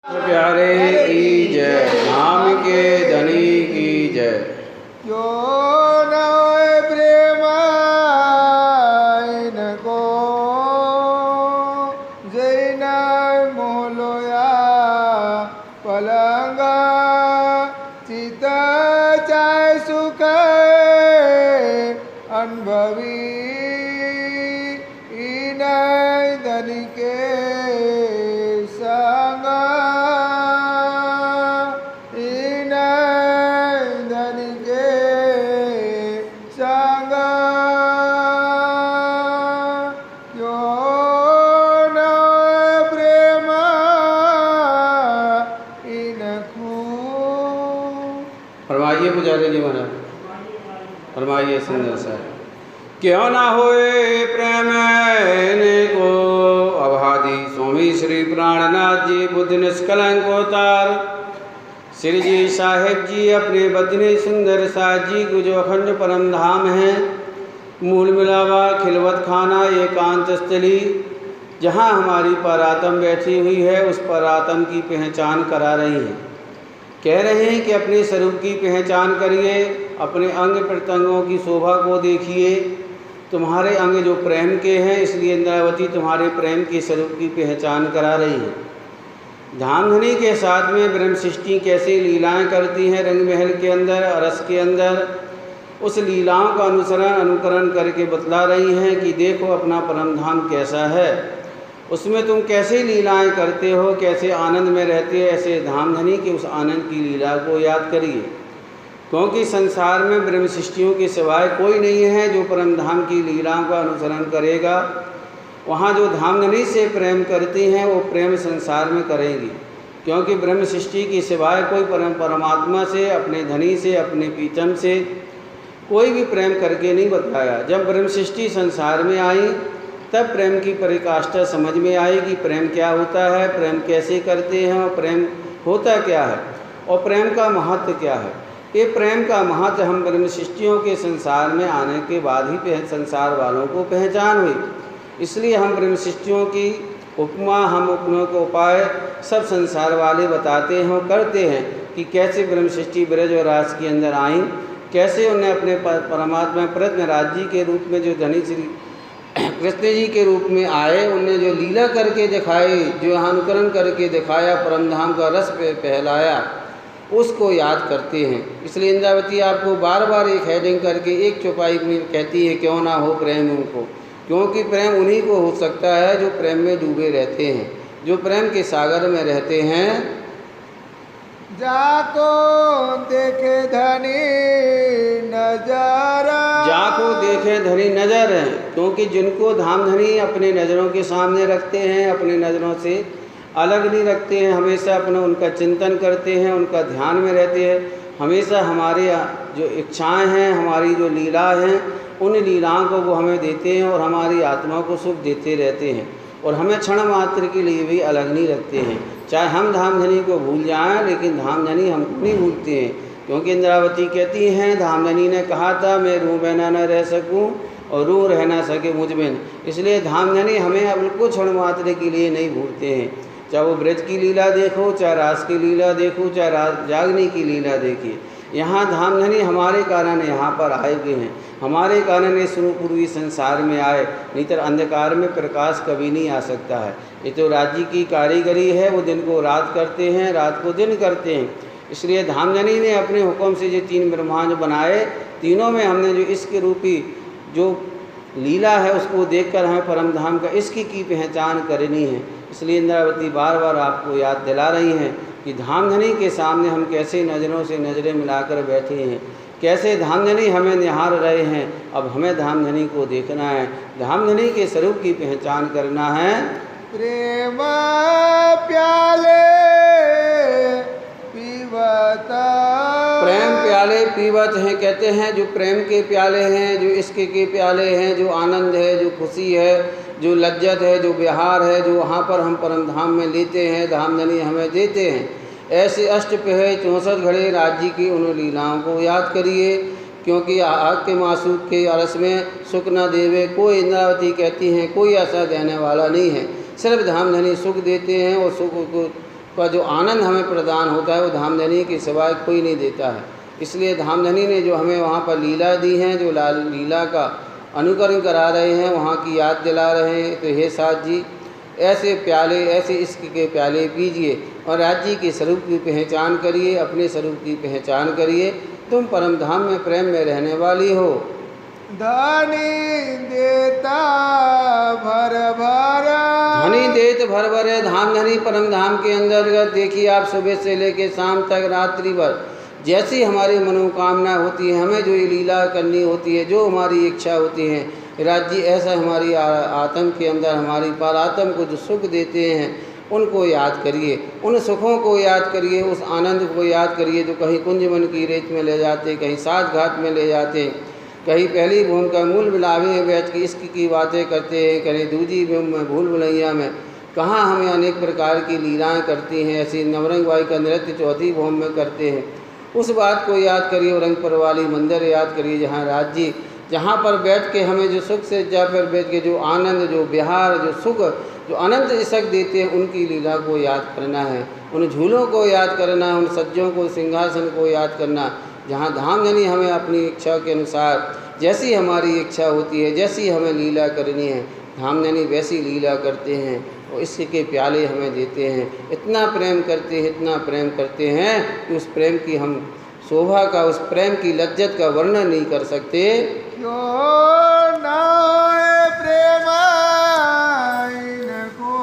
प्यारे की जय, धाम के धनी की जय। क्यों न होए प्रेम इनको जैन मोलोया पलंग चित चाय सुख अनुभवी इन धनी के संग इन धनी के संग क्यों न प्रेम इनको। फरमाइए पुजारी जी महाराज, फरमाइए सुंदर सा। क्यों ना होए प्रेम को अभादी स्वामी श्री प्राणनाथ जी बुद्ध निष्कलंक अवतार श्री जी साहेब जी अपने बदने सुंदर साथ जी को जो अखंड परम धाम है, मूल मिलावा खिलवत खाना एकांत स्थली, जहाँ हमारी परात्म बैठी हुई है, उस परात्म की पहचान करा रही है। कह रहे हैं कि अपने स्वरूप की पहचान करिए, अपने अंग प्रत्यंगों की शोभा को देखिए। तुम्हारे अंग जो प्रेम के हैं, इसलिए इंद्रावती तुम्हारे प्रेम के स्वरूप की पहचान करा रही है। धामधनी के साथ में ब्रह्म सृष्टि कैसे लीलाएं करती हैं रंग महल के अंदर, अरस के अंदर, उस लीलाओं का अनुकरण करके बतला रही हैं कि देखो अपना परम धाम कैसा है, उसमें तुम कैसे लीलाएं करते हो, कैसे आनंद में रहते हो। ऐसे धामधनी के उस आनंद की लीला को याद करिए, क्योंकि संसार में ब्रह्म सृष्टियों के सिवाय कोई नहीं है जो परम धाम की लीलाओं का अनुसरण करेगा। वहाँ जो धामधनी से प्रेम करती हैं वो प्रेम संसार में करेंगी, क्योंकि ब्रह्म सृष्टि के सिवाय कोई परमात्मा से, अपने धनी से, अपने पीतम से कोई भी प्रेम करके नहीं बतलाया। जब ब्रह्म सृष्टि संसार में आई तब प्रेम की परिकाष्ठा समझ में आई कि प्रेम क्या होता है, प्रेम कैसे करते हैं और प्रेम होता क्या है और प्रेम का महत्व क्या है। ये प्रेम का महत्व हम ब्रह्म सृष्टियों के संसार में आने के बाद ही संसार वालों को पहचान हुई। इसलिए हम ब्रह्म सृष्टियों की उपमा, हम उपमा को उपाय सब संसार वाले बताते हैं और करते हैं कि कैसे ब्रह्म सृष्टि ब्रज और रास के अंदर आई, कैसे उन्हें अपने परमात्मा प्रत्न राज्य के रूप में जो धनी श्री कृष्ण जी के रूप में आए, उनने जो लीला करके दिखाई, जो अनुकरण करके दिखाया, परम धाम का रस पहलाया, उसको याद करते हैं। इसलिए इंद्रावती आपको बार बार एक हेडिंग करके एक चौपाई में कहती है क्यों ना हो प्रेम उनको, क्योंकि प्रेम उन्हीं को हो सकता है जो प्रेम में डूबे रहते हैं, जो प्रेम के सागर में रहते हैं। जाको देखे धनी नजारा, जाको देखे धनी नजर है, क्योंकि जिनको धामधनी अपने नज़रों के सामने रखते हैं, अपने नज़रों से अलग नहीं रखते हैं, हमेशा अपना उनका चिंतन करते हैं, उनका ध्यान में रहते हैं, हमेशा हमारे जो इच्छाएं हैं, हमारी जो लीला हैं, उन लीलाओं को वो हमें देते हैं और हमारी आत्मा को सुख देते रहते हैं और हमें क्षण मात्र के लिए भी अलग नहीं रखते हैं। चाहे हम धामधनी को भूल जाएं, लेकिन धामधनी हमको नहीं भूलते हैं, क्योंकि इंद्रावती कहती हैं धामधनी ने कहा था मैं रूह बिना न रह सकूं और रूह रह ना सके मुझ में। इसलिए धामधनी हमें बिल्कुल क्षण मात्र के लिए नहीं भूलते हैं। चाहे वो ब्रज की लीला देखो, चाहे रास की लीला देखो, चाहे जागने की लीला देखिए, यहाँ धामधनी हमारे कारण यहाँ पर आए हुए हैं, हमारे कारण ये पूर्वी संसार में आए, नहीं तो अंधकार में प्रकाश कभी नहीं आ सकता है। ये तो राज्य की कारीगरी है, वो दिन को रात करते हैं, रात को दिन करते हैं। इसलिए धामधनी ने अपने हुक्म से जो तीन ब्रह्मांड बनाए, तीनों में हमने जो इश्क रूपी जो लीला है उसको देखकर हमें परम धाम का इश्क की पहचान करनी है। इसलिए इंद्रावती बार बार आपको याद दिला रही हैं कि धामधनी के सामने हम कैसे नज़रों से नज़रें मिलाकर बैठे हैं, कैसे धामधनी हमें निहार रहे हैं। अब हमें धामधनी को देखना है, धामधनी के स्वरूप की पहचान करना है। प्रेम प्याले पीवता, प्रेम प्याले पीवत हैं, कहते हैं जो प्रेम के प्याले हैं, जो इश्क के प्याले हैं, जो आनंद है, जो खुशी है, जो लज्जत है, जो बिहार है, जो वहाँ पर हम परम धाम में लेते हैं, धामधनी हमें देते हैं। ऐसे अष्टपहर 64 घड़े राज्य की उन लीलाओं को याद करिए, क्योंकि आग के मासूक के अरस में सुख न देवे कोई। इंद्रावती कहती हैं कोई ऐसा देने वाला नहीं है, सिर्फ धामधनी सुख देते हैं और सुख को पर जो आनंद हमें प्रदान होता है वो धामधनी के सिवाय कोई नहीं देता है। इसलिए धामधनी ने जो हमें वहाँ पर लीला दी हैं, जो लीला का अनुकरण करा रहे हैं, वहाँ की याद दिला रहे हैं। तो हे साथ जी, ऐसे प्याले, ऐसे इश्क के प्याले पीजिए और राज्य के स्वरूप की पहचान करिए, अपने स्वरूप की पहचान करिए। तुम परम धाम में प्रेम में रहने वाली हो। धनी देता भर भर, धनी देत भर भरे धामधनी परम धाम के अंतर्गत देखिए आप सुबह से लेकर शाम तक रात्रि भर जैसी हमारी मनोकामना होती है, हमें जो ये लीला करनी होती है, जो हमारी इच्छा होती है, राज्य ऐसा हमारी आत्म के अंदर हमारी पारात्म को जो सुख देते हैं उनको याद करिए, उन सुखों को याद करिए, उस आनंद को याद करिए जो कहीं कुंजवन की रेत में ले जाते, कहीं सात घाट में ले जाते, कहीं पहली भूमि का मूल बिलावे में बैठ के इश्क की बातें करते हैं, कहीं दूजी भूमि में भूल भुलैया में कहाँ हमें अनेक प्रकार की लीलाएँ करती हैं। ऐसी नवरंग बाई का नृत्य चौथी भूमि में करते हैं। उस बात को याद करिए और रंगपुर वाली मंदिर याद करिए जहाँ राज्य, जहाँ पर बैठ के हमें जो सुख से जा पर बैठ के जो आनंद, जो बिहार, जो सुख, जो अनंत इशक देते हैं, उनकी लीला को याद करना है, उन झूलों को याद करना, उन सज्जों को, सिंहासन को याद करना, जहाँ धामधनी हमें अपनी इच्छा के अनुसार जैसी हमारी इच्छा होती है, जैसी हमें लीला करनी है, धामधनी वैसी लीला करते हैं और इसके प्याले हमें देते हैं। इतना प्रेम करते हैं, इतना प्रेम करते हैं कि उस प्रेम की हम शोभा का, उस प्रेम की लज्जत का वर्णन नहीं कर सकते। क्यों ना प्रेम इनको,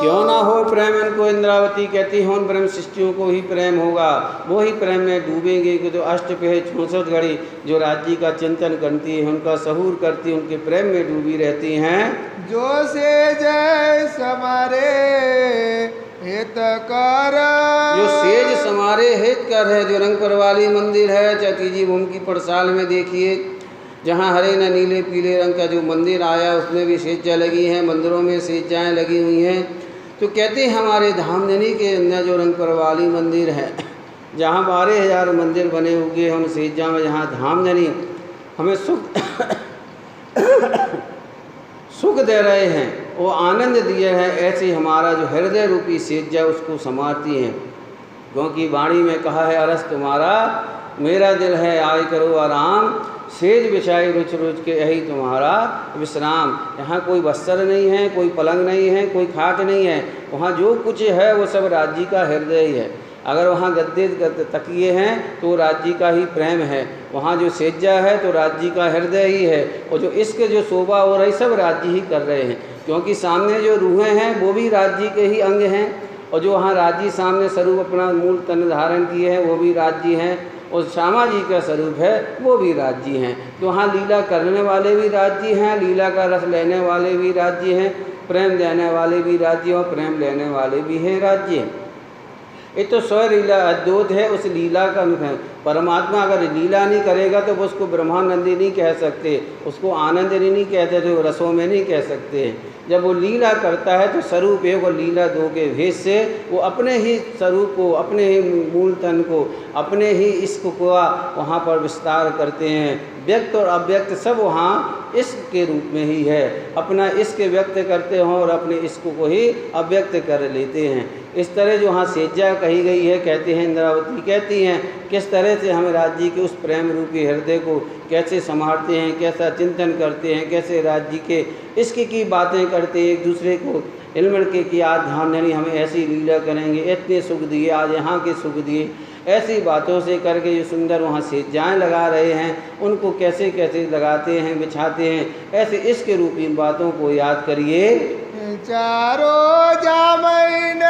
क्यों ना हो प्रेम इनको, इंद्रावती कहती हो उन ब्रह्म सृष्टियों को ही प्रेम होगा, वो ही प्रेम में डूबेंगे कि जो अष्टपहर 64 घड़ी जो राज्य का चिंतन करती है, उनका सहूर करती है, उनके प्रेम में डूबी रहती हैं। जो से जय समारे हित कर, जो सेज समारे हित कर है, जो रंगपुर वाली मंदिर है चतीजी भूमि की पड़साल में देखिए, जहाँ हरे न नीले पीले रंग का जो मंदिर आया उसमें भी सेज्जा लगी हैं, मंदिरों में सेज्जाएँ लगी हुई हैं। तो कहते हैं हमारे धामधनी के अंदर जो रंगपुर वाली मंदिर है, जहाँ 12,000 मंदिर बने हुए हैं, उन सेज्जा में जहाँ धामधनी हमें सुख दे रहे हैं, वो आनंद दिए हैं, ऐसे हमारा जो हृदय रूपी सेज्जा उसको संवारती हैं। क्योंकि वाणी में कहा है, अरस तुम्हारा मेरा दिल है, आए करो आराम, सेज बिछाई रुच रुच के यही तुम्हारा विश्राम। यहाँ कोई वस्त्र नहीं है, कोई पलंग नहीं है, कोई खाट नहीं है, वहाँ जो कुछ है वो सब राज्य का हृदय ही है। अगर वहाँ गद्दे तकिए हैं तो राज्य का ही प्रेम है, वहाँ जो सेज्जा है तो राज्य का हृदय ही है, और जो इश्क जो शोभा हो रही सब राज्य ही कर रहे हैं। क्योंकि सामने जो रूहें हैं वो भी राज्य के ही अंग हैं, और जो वहाँ राज्य सामने स्वरूप अपना मूल तन धारण किए हैं वो भी राज्य हैं, और श्यामा जी का स्वरूप है वो भी राज्य हैं। तो वहाँ लीला करने वाले भी राज्य हैं, लीला का रस लेने वाले भी राज्य हैं, प्रेम देने वाले भी राज्य और प्रेम लेने वाले भी हैं राज्य। ये तो स्वलीला अद्भुत है, उस लीला का परमात्मा अगर लीला नहीं करेगा तो वो उसको ब्रह्मानंदी नहीं कह सकते, उसको आनंद नहीं कहते, तो रसों में नहीं कह सकते। जब वो लीला करता है तो स्वरूप है, वो लीला दो के भेद से वो अपने ही स्वरूप को, अपने ही मूल तन को, अपने ही इश्क को वहाँ पर विस्तार करते हैं। व्यक्त और अव्यक्त सब वहाँ इश्क के रूप में ही है, अपना इश्क व्यक्त करते हों और अपने इश्क को ही अव्यक्त कर लेते हैं। इस तरह जो वहाँ सेज्जा कही गई है, कहते हैं इंद्रावती कहती हैं किस तरह से हम राज्य के उस प्रेम रूपी हृदय को कैसे संभालते हैं, कैसा चिंतन करते हैं, कैसे राज्य के इश्क की बातें करते हैं, एक दूसरे को इल्म के कि आज धामधनी हमें ऐसी लीला करेंगे, इतने सुख दिए, आज यहाँ के सुख दिए, ऐसी बातों से करके जो सुंदर वहाँ सेज्जाएँ लगा रहे हैं उनको कैसे कैसे लगाते हैं, बिछाते हैं, ऐसे इश्क रूपी बातों को याद करिए। चारों जामैन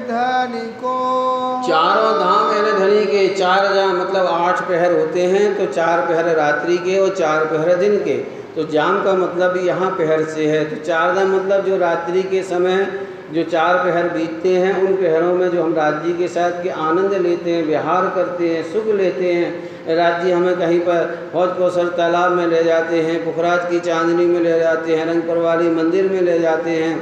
धनी को, चारों धाम यानी धनी के, 4 जाम मतलब 8 पहर होते हैं, तो 4 पहर रात्रि के और 4 पहर दिन के। तो जाम का मतलब भी यहाँ पहर से है, तो 4 जाम मतलब जो रात्रि के समय जो 4 पहर बीतते हैं, उन पहरों में जो हम राज्य के साथ के आनंद लेते हैं, विहार करते हैं, सुख लेते हैं। राज्य हमें कहीं पर हौज कौशल तालाब में ले जाते हैं, पुखराज की चांदनी में ले जाते हैं, रंगपुर वाली मंदिर में ले जाते हैं।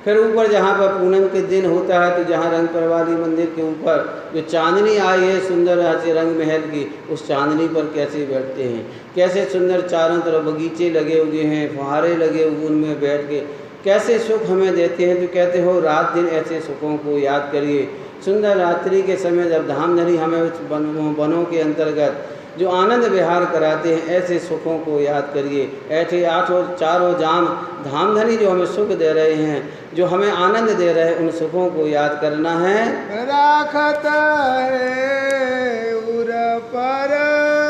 फिर ऊपर जहाँ पर पूनम के दिन होता है तो जहाँ रंगपुर वाली मंदिर के ऊपर जो चांदनी आई है सुंदर से रंग महल की, उस चांदनी पर कैसे बैठते हैं, कैसे सुंदर चारों तरफ बगीचे लगे हुए हैं, फुहारे लगे हुए, उनमें बैठ के कैसे सुख हमें देते हैं। तो कहते हो रात दिन ऐसे सुखों को याद करिए। सुंदर रात्रि के समय जब धामधनी हमें उस वनों के अंतर्गत जो आनंद विहार कराते हैं, ऐसे सुखों को याद करिए। ऐसे आठों चारों जाम धामधनी जो हमें सुख दे रहे हैं, जो हमें आनंद दे रहे हैं, उन सुखों को याद करना है। राखत है उर पर,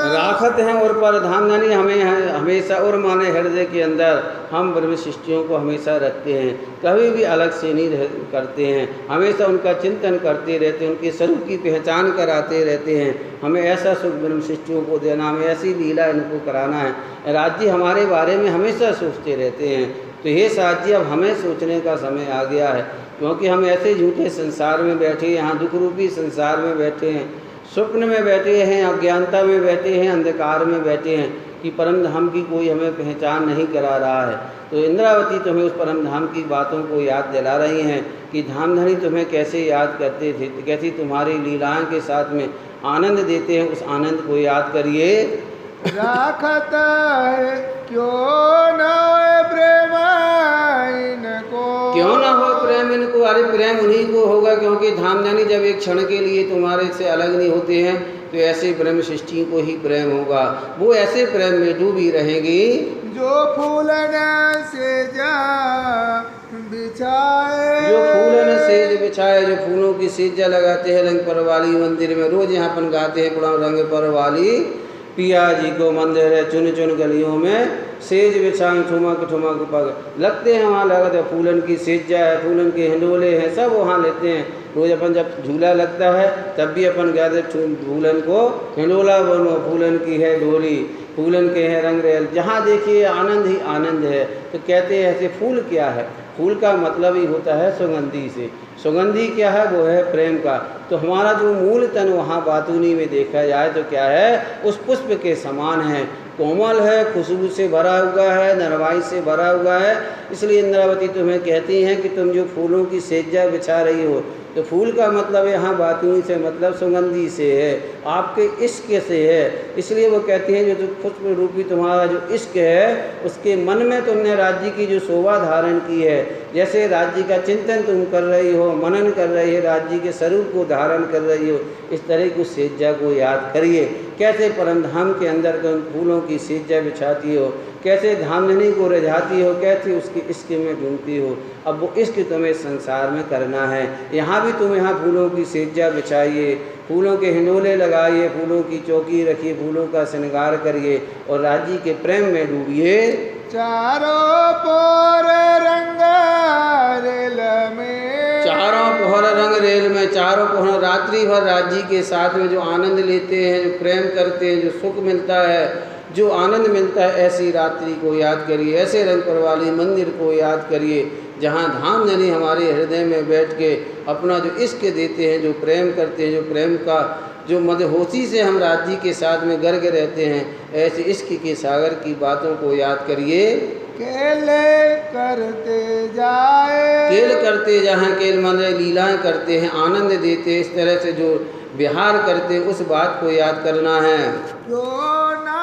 राखत हैं और पर धामधनी हमें हमेशा और माने हृदय के अंदर हम ब्रह्म शिष्टियों को हमेशा रखते हैं, कभी भी अलग से नहीं करते हैं, हमेशा उनका चिंतन करते रहते हैं, उनके स्वरूप की पहचान कराते रहते हैं। हमें ऐसा सुख ब्रह्म शिष्टियों को देना, हमें ऐसी लीला इनको कराना है। राज्य हमारे बारे में हमेशा सोचते रहते हैं। तो ये साथी अब हमें सोचने का समय आ गया है, क्योंकि हम ऐसे झूठे संसार में बैठे, यहाँ दुख रूपी संसार में बैठे हैं, स्वप्न में बैठे हैं, अज्ञानता में बैठे हैं, अंधकार में बैठे हैं कि परम धाम की कोई हमें पहचान नहीं करा रहा है। तो इंद्रावती तुम्हें उस परम धाम की बातों को याद दिला रही हैं कि धामधनी तुम्हें कैसे याद करते थे, कैसी तुम्हारी लीलाओं के साथ में आनंद देते हैं, उस आनंद को याद करिए। राखत है क्यों न होए प्रेम इनको, क्यों ना हो प्रेम इनको। अरे प्रेम उन्हीं को होगा, क्योंकि धामधनी जब एक क्षण के लिए तुम्हारे से अलग नहीं होते हैं, तो ऐसे ब्रह्म सृष्टि को ही प्रेम होगा। वो ऐसे प्रेम में डूबी रहेगी जो फूलन से जा बिछाए, जो फूलन सेज बिछाए, जो फूलों की सेजा लगाते हैं रंग पर वाली मंदिर में। रोज यहाँ अपन गाते हैं पुराण रंग पर वाली पिया जी को मंदिर है, चुन चुन गलियों में सेज बिछाएं ठुमक ठुमक पग। लगते हैं वहाँ, लगते हैं फूलन की सेजा है, फूलन के हिंडोले हैं, सब वहाँ लेते हैं। रोज अपन जब झूला लगता है तब भी अपन गाते फूलन को हिंडोला बनो, फूलन की है डोली, फूलन के हैं रंग रेल। जहाँ देखिए आनंद ही आनंद है। तो कहते हैं ऐसे फूल क्या है, फूल का मतलब ही होता है सुगंधी से। सुगंधी क्या है, वो है प्रेम का। तो हमारा जो मूल तन वहाँ बातूनी में देखा जाए तो क्या है, उस पुष्प के समान है, कोमल है, खुशबू से भरा हुआ है, नरवाई से भरा हुआ है। इसलिए इंद्रावती तुम्हें कहती हैं कि तुम जो फूलों की सेजा बिछा रही हो, तो फूल का मतलब यहाँ बातूनी से मतलब सुगंधी से है, आपके इश्क से है। इसलिए वो कहती हैं जो पुष्प रूपी तुम्हारा जो इश्क है, उसके मन में तुमने राज्य की जो शोभा धारण की है, जैसे राज्य का चिंतन तुम कर रही हो, मनन कर रही है, राज्य के स्वरूप को धारण कर रही हो, इस तरह की सेजा को याद करिए। कैसे परम धाम के अंदर तुम फूलों की सेजा बिछाती हो, कैसे धामधनी को रिझाती हो, कैसे उसके इश्क में ढूंढती हो। अब वो इश्क तुम्हें संसार में करना है। यहाँ भी तुम यहाँ फूलों की सेजा बिछाइए, फूलों के हिंडोले लगाइए, फूलों की चौकी रखिए, फूलों का श्रृंगार करिए और राज्य के प्रेम में डूबिए। चारों पोर रंग रेल में, चारों पहर रंग रेल में, चारों पहर रात्रि भर राज्य के साथ में जो आनंद लेते हैं, जो प्रेम करते हैं, जो सुख मिलता है, जो आनंद मिलता है, ऐसी रात्रि को याद करिए, ऐसे रंग पर वाली मंदिर को याद करिए, जहाँ धामधनी हमारे हृदय में बैठ के अपना जो इश्क देते हैं, जो प्रेम करते हैं, जो प्रेम का जो मदहोशी से हम राज्य के साथ में गर्ग रहते हैं, ऐसे इश्क के सागर की बातों को याद करिए। केले करते जाए, केल करते जहाँ केल मन लीलाएँ करते हैं, आनंद देते, इस तरह से जो विहार करते हैं, उस बात को याद करना है। क्यों ना